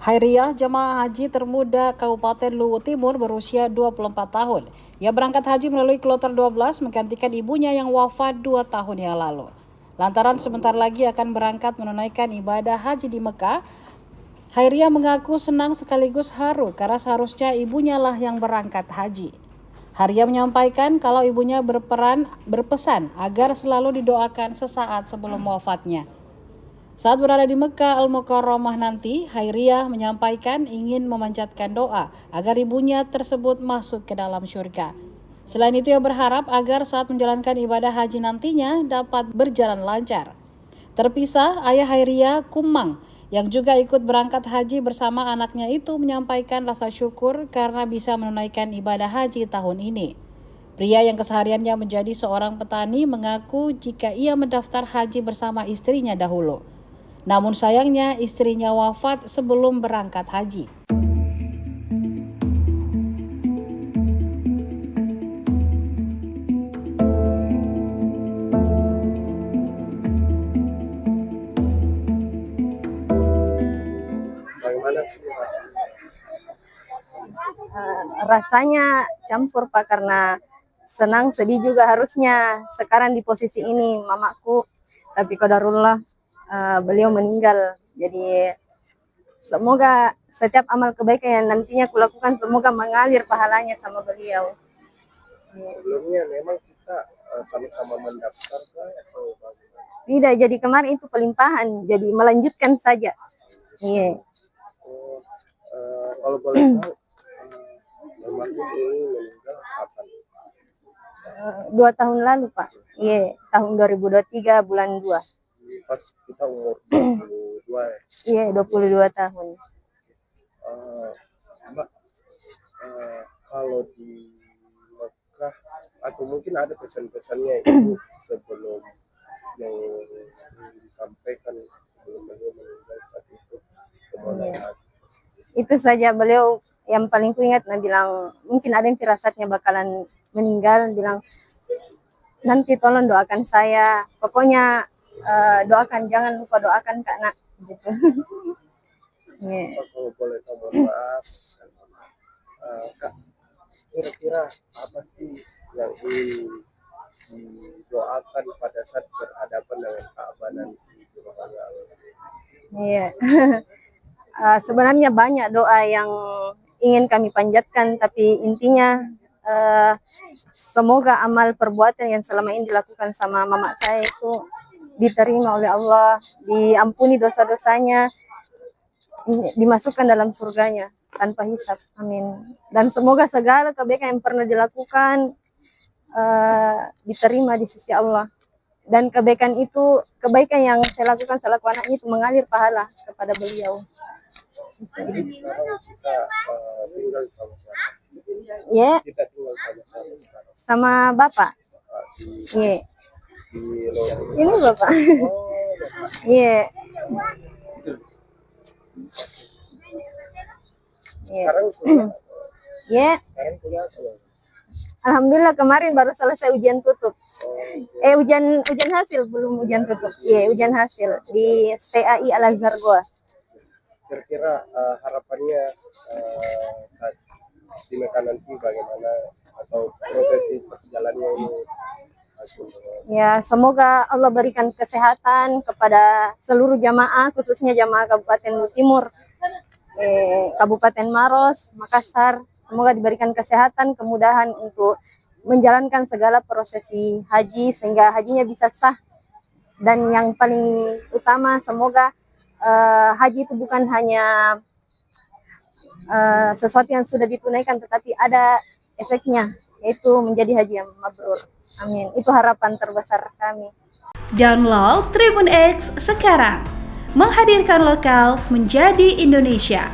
Hairiah, jemaah haji termuda Kabupaten Luwu Timur berusia 24 tahun. Ia berangkat haji melalui kloter 12 menggantikan ibunya yang wafat 2 tahun yang lalu. Lantaran sebentar lagi akan berangkat menunaikan ibadah haji di Mekah, Hairiah mengaku senang sekaligus haru karena seharusnya ibunya lah yang berangkat haji. Hairiah menyampaikan kalau ibunya berpesan agar selalu didoakan sesaat sebelum wafatnya. Saat berada di Mekah Al-Mukarramah nanti, Hairiah menyampaikan ingin memanjatkan doa agar ibunya tersebut masuk ke dalam syurga. Selain itu, ia berharap agar saat menjalankan ibadah haji nantinya dapat berjalan lancar. Terpisah, ayah Hairiah, Kumang, yang juga ikut berangkat haji bersama anaknya itu menyampaikan rasa syukur karena bisa menunaikan ibadah haji tahun ini. Pria yang kesehariannya menjadi seorang petani mengaku jika ia mendaftar haji bersama istrinya dahulu. Namun sayangnya istrinya wafat sebelum berangkat haji. Bagaimana sih rasanya campur Pak, karena senang sedih juga harusnya sekarang di posisi ini mamaku, tapi qadarullah beliau meninggal. Jadi semoga setiap amal kebaikan yang nantinya kulakukan semoga mengalir pahalanya sama beliau. Sebelumnya memang kita sama-sama mendaftar atau bagaimana? Tidak, jadi kemarin itu pelimpahan, jadi melanjutkan saja. Iya. Kalau boleh tahu, almarhum ini meninggal kapan? 2 tahun lalu Pak. Iya, tahun 2023 bulan 2. Pas kita umur 22 ya? Iya, 22 tahun. Mbak, kalau di Mekah atau mungkin ada pesan-pesannya itu sebelum yang disampaikan sebelum beliau meninggal saat itu kemana? Itu saja, beliau yang paling kuingat bilang mungkin ada yang firasatnya bakalan meninggal, bilang nanti tolong doakan saya, pokoknya doakan, jangan lupa doakan Kak Nak gitu. Yeah. Kalau boleh tahu, maaf Kak, kira-kira apa sih yang ingin didoakan pada saat berhadapan dengan Ka'bah nanti? Iya. Sebenarnya banyak doa yang ingin kami panjatkan, tapi intinya semoga amal perbuatan yang selama ini dilakukan sama mama saya itu diterima oleh Allah, diampuni dosa-dosanya, dimasukkan dalam surganya tanpa hisab. Amin. Dan semoga segala kebaikan yang pernah dilakukan diterima di sisi Allah. Dan kebaikan yang saya lakukan selaku anaknya itu mengalir pahala kepada beliau. Jadi sekarang kita tinggal sama siapa? Yeah. Kita tinggal sama siapa sekarang? Sama Bapak. Iya. Ini Bapak. Iya. Sekarang kuliah. Iya. Sekarang kuliah apa? Alhamdulillah kemarin baru selesai ujian tutup. Ujian hasil, belum ujian tutup. Iya, ujian hasil di STAI Al-Azhar Goa. Kira-kira harapannya saat di Mekah nanti bagaimana atau prosesi perjalanannya ini? Ya, semoga Allah berikan kesehatan kepada seluruh jamaah, khususnya jamaah Kabupaten Luwu Timur, Kabupaten Maros, Makassar. Semoga diberikan kesehatan, kemudahan untuk menjalankan segala prosesi haji sehingga hajinya bisa sah. Dan yang paling utama, semoga haji itu bukan hanya sesuatu yang sudah ditunaikan, tetapi ada efeknya, yaitu menjadi haji yang mabrur. Amin. Itu harapan terbesar kami. Download Tribun X sekarang, menghadirkan lokal menjadi Indonesia.